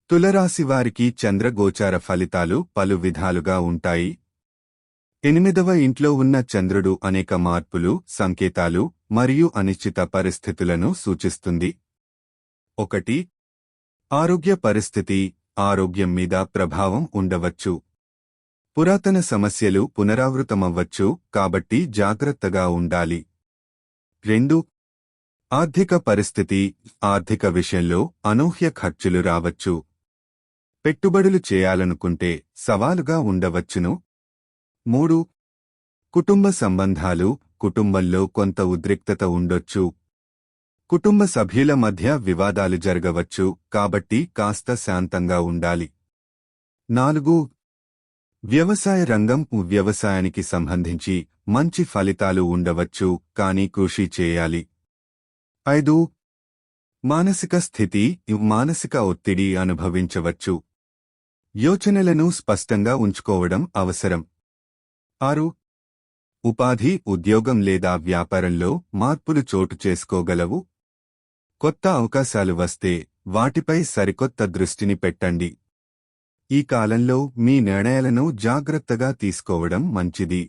తులరాశివారికి చంద్రగోచార ఫలితాలు పలు విధాలుగా ఉంటాయి. 8వ ఇంట్లో ఉన్న చంద్రుడు అనేక మార్పులు, సంకేతాలు మరియు అనిశ్చిత పరిస్థితులను సూచిస్తుంది. 1. ఆరోగ్య పరిస్థితి. ఆరోగ్యం మీద ప్రభావం ఉండవచ్చు. పురాతన సమస్యలు పునరావృతమవ్వచ్చు, కాబట్టి జాగ్రత్తగా ఉండాలి. 2. ఆర్థిక పరిస్థితి. ఆర్థిక విషయంలో అనూహ్య ఖర్చులు రావచ్చు. పెట్టుబడులు చేయాలనుకుంటే సవాలుగా ఉండవచ్చును. 3. కుటుంబ సంబంధాలు. కుటుంబంలో కొంత ఉద్రిక్తత ఉండొచ్చు. కుటుంబ సభ్యుల మధ్య వివాదాలు జరగవచ్చు, కాబట్టి కాస్త శాంతంగా ఉండాలి. 4. వ్యవసాయ రంగం. వ్యవసాయానికి సంబంధించి మంచి ఫలితాలు ఉండవచ్చు, కానీ కృషి చేయాలి. 5. మానసిక స్థితి. మానసిక ఒత్తిడి అనుభవించవచ్చు. యోచనలను స్పష్టంగా ఉంచుకోవడం అవసరం. 6. ఉపాధి. ఉద్యోగం లేదా వ్యాపారంలో మార్పులు చోటు చేసుకోగలవు. కొత్త అవకాశాలు వస్తే వాటిపై సరికొత్త దృష్టిని పెట్టండి. ఈ కాలంలో మీ నిర్ణయాలను జాగ్రత్తగా తీసుకోవడం మంచిది.